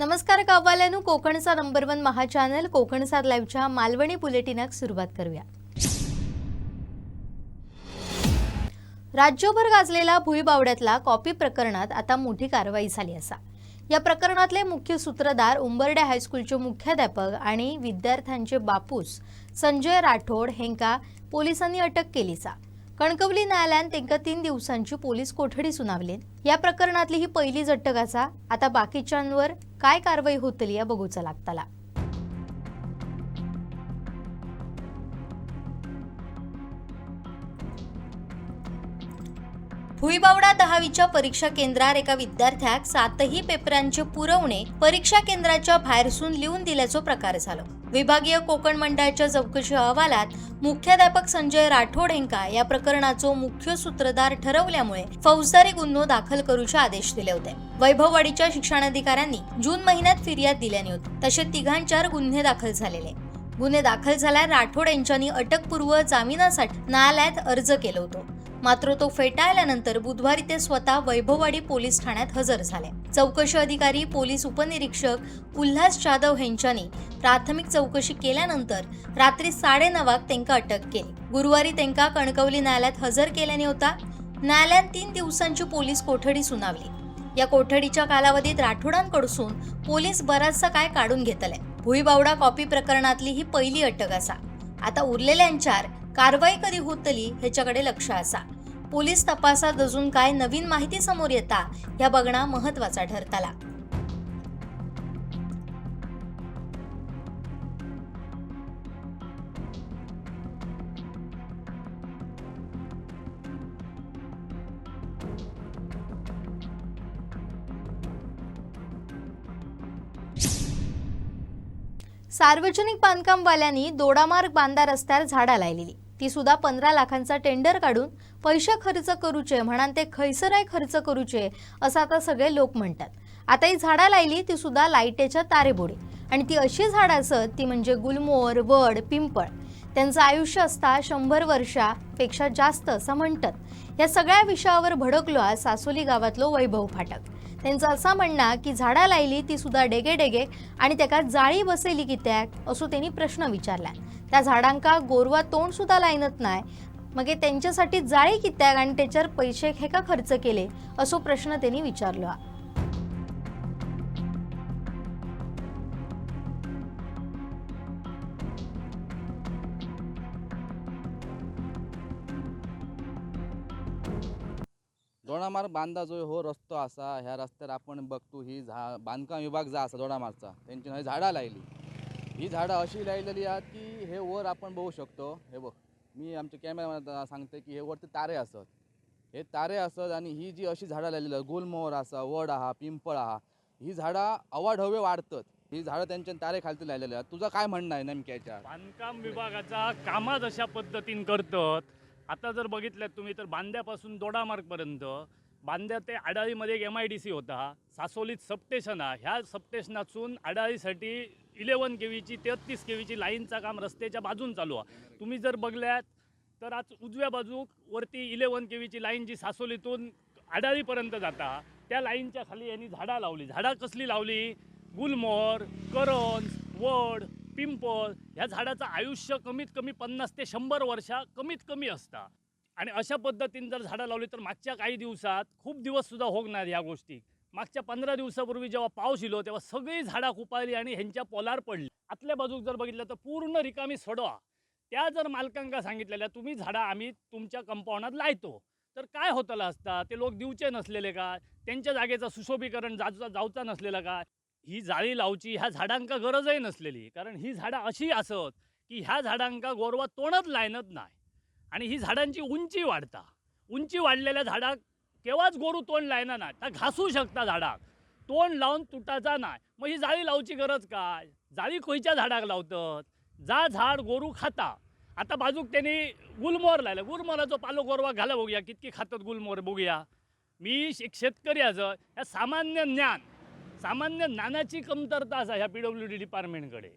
नमस्कार गाववाल्यांनो, कोकणचा नंबर 1 महा चॅनल कोकणसाद लाईव्हच्या मालवणी बुलेटिनाक सुरुवात करूया। राज्यभर गाजलेला भुईबावड्यातला कॉपी प्रकरणात आता मोठी कारवाई झाली असा। या प्रकरणातले मुख्य सूत्रधार उंबरड्या हायस्कूलचे मुख्याध्यापक आणि विद्यार्थ्यांचे बापूस संजय राठोड हेंका पोलिसांनी अटक केलीचा। कणकवली न्यायालयान त्यांना 3 दिवसांची पोलीस कोठडी सुनावली। या प्रकरणातली ही पहिलीच अटक असा। आता बाकीच्यांवर काय कारवाई होतली या बघूचा लागतला। भुईबावडा 10वीच्या परीक्षा केंद्रार एका विद्यार्थ्याक 7ही पेपरांचे पुरवणे परीक्षा केंद्राच्या बाहेरसून लिहून दिल्याचो प्रकार झालो। विभागीय कोकण मंडळाच्या चौकशी अहवालात मुख्याध्यापक संजय राठोड हेंका या प्रकरणाचो मुख्य सूत्रधार ठरवल्यामुळे फौजदारी गुन्हा दाखल करूचे आदेश दिले होते। वैभववाडीच्या शिक्षणाधिकाऱ्यांनी जून महिन्यात फिर्याद दिल्याने होती। तसे तिघांच्यावर गुन्हे दाखल झालेले। गुन्हे दाखल झाल्यावर राठोड यांच्यानी अटकपूर्व जामिनासाठी न्यायालयात अर्ज केला होता। मात्र तो फेटाळल्यानंतर बुधवारी ते स्वतः वैभववाडी पोलीस ठाण्यात हजर झाले। चौकशी अधिकारी पोलीस उपनिरीक्षक उल्हास जाधव यांच्यानी प्राथमिक चौकशी केल्यानंतर रात्री 9:30 त्यांना अटक केली। गुरुवारी त्यांना कणकवली न्यायालयात हजर केल्याने होता। न्यायालयात 3 दिवसांची पोलीस कोठडी सुनावली। या कोठडीच्या कालावधीत राठोडांकडून पोलीस बराचसा काय काढून घेतले। भुईबावडा कॉपी प्रकरणातली ही पहिली अटक असा। आता उरलेल्यांच्यावर कारवाई कधी होतली ह्याच्याकडे लक्ष असा। पोलीस तपासात अजून काय नवीन माहिती समोर येता या बघणं महत्त्वाचा ठरतला। सार्वजनिक बांधकामवाल्यांनी दोडामार्ग बांधा रस्त्यावर झाडा लायलेली। ती सुद्धा 15 लाखांचा टेंडर काढून पैसे खर्च करूचे म्हणान ते खैसराय खर्च करूचे असं आता सगळे लोक म्हणतात। आता ही झाडा लायली ती सुद्धा लाईटेच्या तारेबोडी आणि ती अशी झाडा असत ती म्हणजे गुलमोहर, वड, पिंपळ। त्यांचं आयुष्य असता 100 वर्षापेक्षा जास्त असं म्हणतात। या सगळ्या विषयावर भडकलो आज सासोली गावातलो वैभव फाटक। त्यांचं असं म्हणणं की झाडा लायली ती सुद्धा डेगे डेगे आणि त्याका जाळी बसली कित्याक असो त्यांनी प्रश्न विचारला। त्या झाडांका गोरवा तोंड सुद्धा लायनत नाही, मग त्यांच्यासाठी जाळी कित्याक आणि त्याच्यावर पैसे हे का खर्च केले असो प्रश्न त्यांनी विचारला। दोडामार्ग बांधा जो हो रस्तो असा, ह्या रस्त्यावर आपण बघतो ही बांधकाम विभाग जा असा दोडामार्गचा त्यांची झाडा लायली। ही झाडा अशी लायलेली आहेत की हे वर आपण बघू शकतो। हे बघ, मी आमच्या कॅमेरामध्ये सांगते की हे वरती तारे असत, हे तारे असत आणि ही जी अशी झाडा लायलेली गुलमोहर असा, वड हा, पिंपळ हा, ही झाडा अवाढव्य वाढतात। ही झाडं त्यांच्या तारे खालती लायलेली आहेत। तुझं काय म्हणणं आहे नेमक्याच्या? बांधकाम विभागाचा कामच अशा पद्धतीने करतात। आता जर बघितलं तुम्ही तर बांद्यापासून दोडामार्गपर्यंत, बांद्या ते आडाळीमध्ये एक MIDC होता, सासोलीत सबस्टेशन आहे। ह्या सबस्टेशनातून आडाळीसाठी 11 KVची 33 KVची लाईनचं काम रस्त्याच्या बाजून चालू आहे। तुम्ही जर बघल्यात तर आज उजव्या बाजूक वरती 11 KVची लाईन जी सासोलीतून आडाळीपर्यंत जाता, त्या लाईनच्या खाली यांनी झाडा लावली। झाडा कसली लावली? गुलमोहर, करंज, वड, पिंपळ। ह्या झाडाचं आयुष्य कमीत कमी 50 ते 100 वर्षा कमीत कमी असतं। आणि अशा पद्धतीने जर झाडं लावली तर मागच्या काही दिवसात खूप दिवस सुद्धा होणार ह्या गोष्टी। मागच्या 15 दिवसापूर्वी जेव्हा पाऊस येलो तेव्हा सगळी झाडा कुपाळली आणि ह्यांच्या पोलार पडली। आतल्या बाजूक जर बघितलं तर पूर्ण रिकामी सोडवा। त्या जर मालकांका सांगितलेल्या तुम्ही झाडा आम्ही तुमच्या कंपाऊंडात लायतो तर काय होतलं असता? ते लोक दिवचे नसलेले का? त्यांच्या जागेचं सुशोभीकरण जाऊचा नसलेला का? ही जाळी लावची ह्या झाडांका गरजही नसलेली, कारण ही झाडा अशी असत की ह्या झाडांका गोरवा तोंडच लायनत नाही आणि ही झाडांची उंची वाढता। उंची वाढलेल्या झाडाक केव्हाच गोरू तोंड लायना नाही, त्या घासू शकता झाडाक, तोंड लावून तुटाचा नाही। मग ही जाळी लावची गरज काय? जाळी खयच्या झाडाक लावतात? जा झाड गोरू खाता। आता बाजूक त्यांनी गुलमोहर लायला, गुलमोहराचो पालो गोरवा घाला बघूया कितकी खातात गुलमोहर बघूया। मी एक शेतकरी असं या सामान्य ज्ञानाची कमतरता असा ह्या PWD डिपार्टमेंटकडे।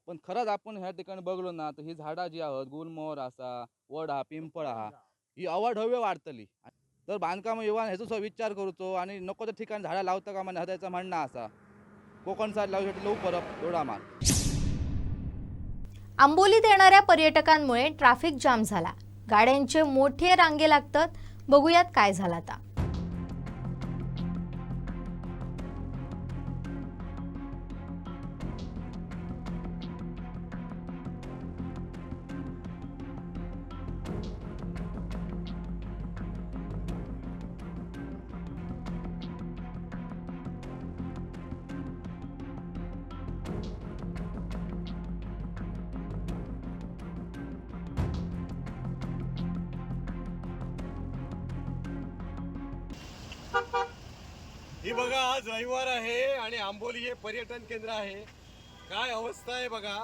पण खरंच आपण ह्या ठिकाणी बघलो ना तर ही झाडा जी आहेत गुलमोहर असा, वड हा, पिंपळ हा, ही अवाढव्य वाढतली। तर बांधकाम विभागान ह्याचो विचार करूचो आणि नको त्या ठिकाणी झाडा लावता कामा नये त्याचं म्हणणं असा। कोकण साईड लावूसाठी लवू परत दोडामार्ग. आंबोलीत येणाऱ्या पर्यटकांमुळे ट्रॅफिक जाम झाला. गाड्यांचे मोठे रांगे लागतात. बघूयात काय झालं आता. ही बघा, आज रविवार आहे आणि आंबोली हे पर्यटन केंद्र आहे. काय अवस्था आहे बघा.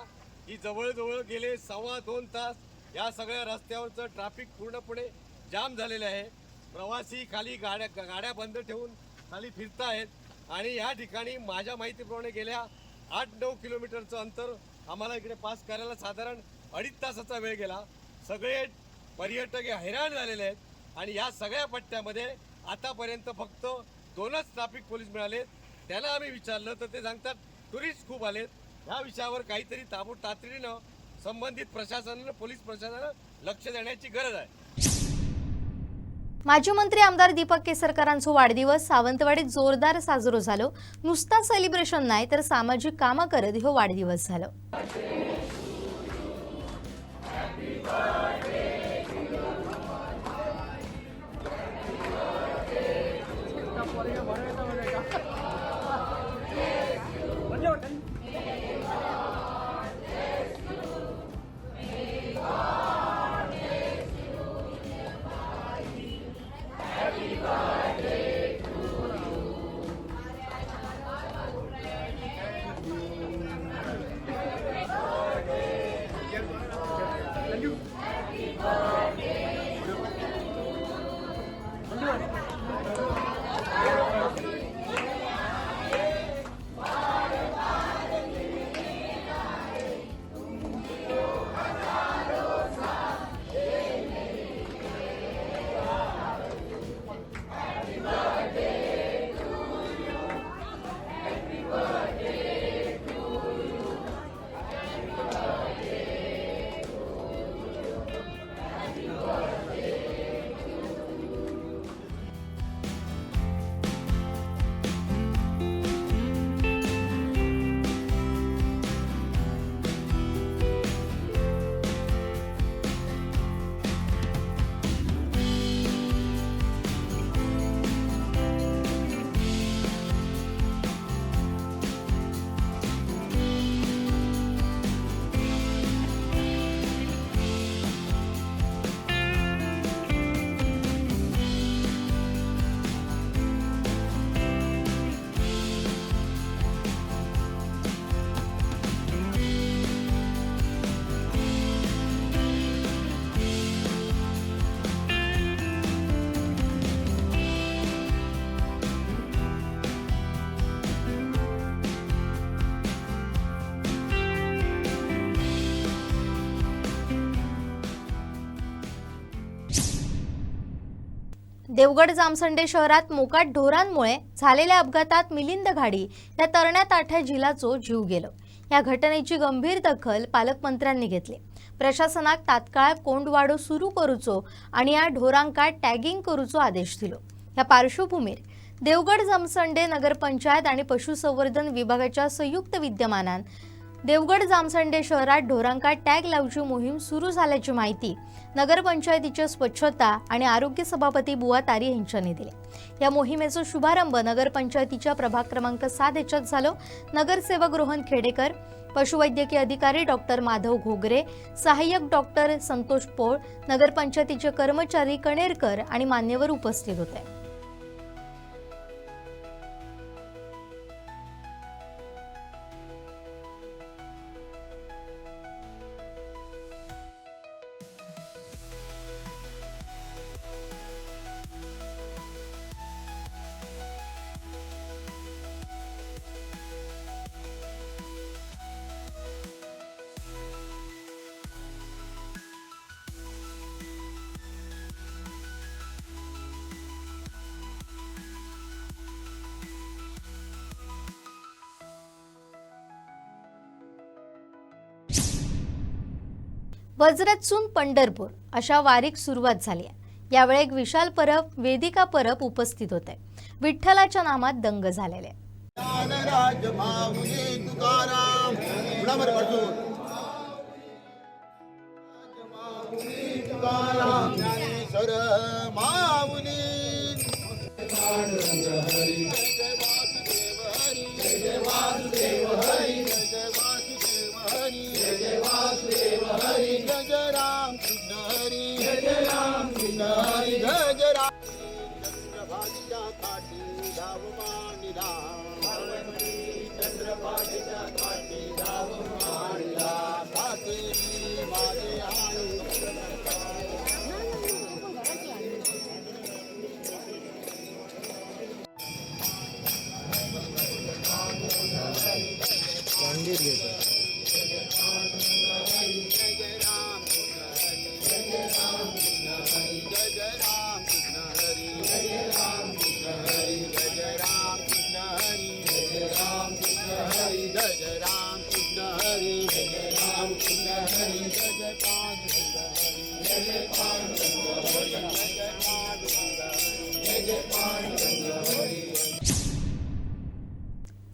ही जवळजवळ गेले 2.25 तास या सगळ्या रस्त्यावरचं ट्रॅफिक पूर्णपणे जाम झालेलं आहे. प्रवासी खाली गाड्या बंद ठेवून खाली फिरतायत आणि या ठिकाणी माझ्या माहितीप्रमाणे गेल्या 8-9 किलोमीटरचं अंतर आम्हाला इकडे पास करायला साधारण 2.5 तासाचा वेळ गेला. सगळे पर्यटक हे हैराण झालेले आहेत आणि या सगळ्या पट्ट्यामध्ये आतापर्यंत फक्त 2च ट्रॅफिक पोलीस मिळालेत. त्यांना आम्ही विचारलं तर ते सांगतात टुरिस्ट खूप आलेत. ह्या विषयावर काहीतरी तातडीनं संबंधित प्रशासनानं, पोलीस प्रशासनानं लक्ष देण्याची गरज आहे. माजी मंत्री आमदार दीपक केसरकरांचा वाढदिवस सावंतवाडीत जोरदार साजरो झालो. नुसता सेलिब्रेशन नाही तर सामाजिक कामं करत हो वाढदिवस झालो. देवगड जामसंडे शहरात मोकाट ढोरांमुळे झालेल्या अपघातात मिलिंद घाडी या तरण्या ताठ्या झिलाचो जीव गेलो. या घटनेची गंभीर दखल पालकमंत्र्यांनी घेतली. प्रशासनाक तात्काळ कोंडवाडो सुरू करूचो आणि या ढोरांका टॅगिंग करूचो आदेश दिलो. या पार्श्वभूमीर देवगड जामसंडे नगरपंचायत आणि पशुसंवर्धन विभागाच्या संयुक्त विद्यमानान देवगड जामसंडे शहरात ढोरांका टॅग लावची मोहीम सुरू झाल्याची माहिती नगरपंचायतीच्या स्वच्छता आणि आरोग्य सभापती बुवा तारी यांनी दिली. या मोहिमेचा शुभारंभ नगरपंचायतीच्या प्रभाग क्रमांक 7 याच्यात झालो. नगरसेवक रोहन खेडेकर, पशुवैद्यकीय अधिकारी डॉक्टर माधव घोगरे, सहाय्यक डॉक्टर संतोष पोळ, नगरपंचायतीचे कर्मचारी कणेरकर आणि मान्यवर उपस्थित होते. वज्रतसून पंढरपूर अशा वारीक सुरुवात झाली आहे। यावेळी एक विशाल परब, वेदिका परब उपस्थित होते। विठ्ठलाच्या नामात दंग झालेले आहे। ज्ञानराज माऊली तुकाराम गुणावर पडतो तुकाराम ज्ञानेश्वर माऊली जय वासुदेव हरी जय वासुदेव हरी जय वासुदेव हरी जय वासुदेव हरी जय राम कृष्ण हरी जय राम कृष्ण हरी जय राम चंद्रभागीच्या काठी धाव मांडिला चंद्रभागीच्या काठी धाव मांडिला काठी माझे आई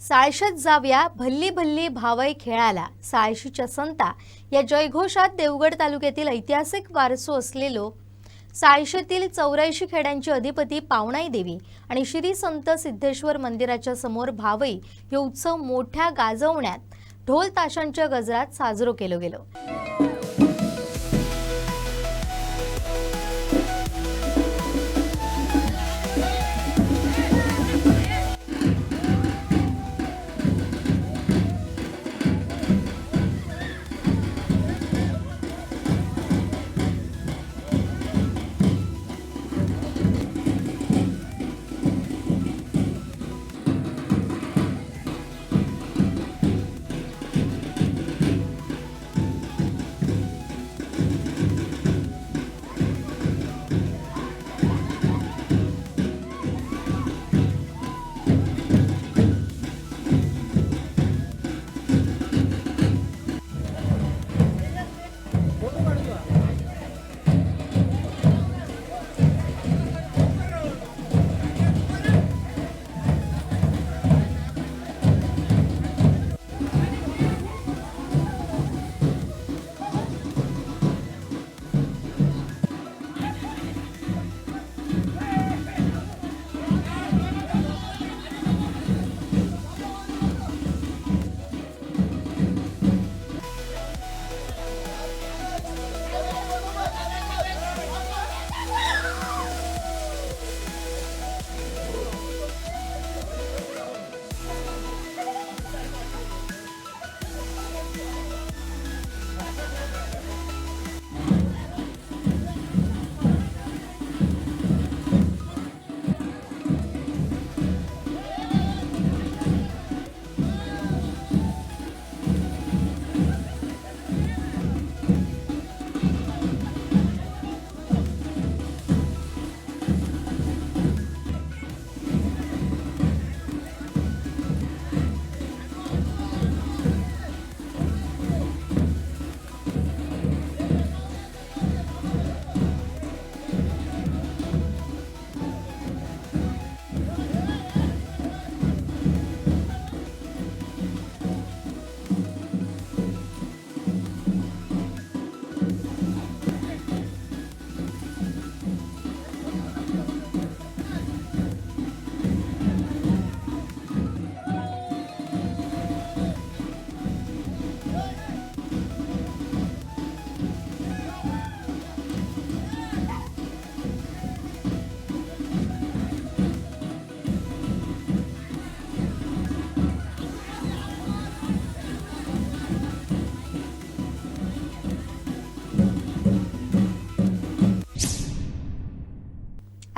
साळशेत जाऊया भल्ली भल्ली भावई खेळाला साळशीच्या संता या जयघोषात देवगड तालुक्यातील ऐतिहासिक वारसो असलेलो साळशेतील 84 खेड्यांची अधिपती पावणाई देवी आणि श्री संत सिद्धेश्वर मंदिराच्या समोर भावई हे उत्सव मोठ्या गाजवण्यात ढोल ताशांच्या गजरात साजरो केलो गेलो।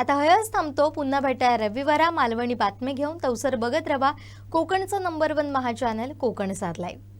आता हयच थांबतो। पुन्हा भेटा रविवारा मालवणी बातमी घेऊन। तवसर बघत रहा कोकणचं नंबर 1 महा चॅनल कोकण 7 लाईव्ह।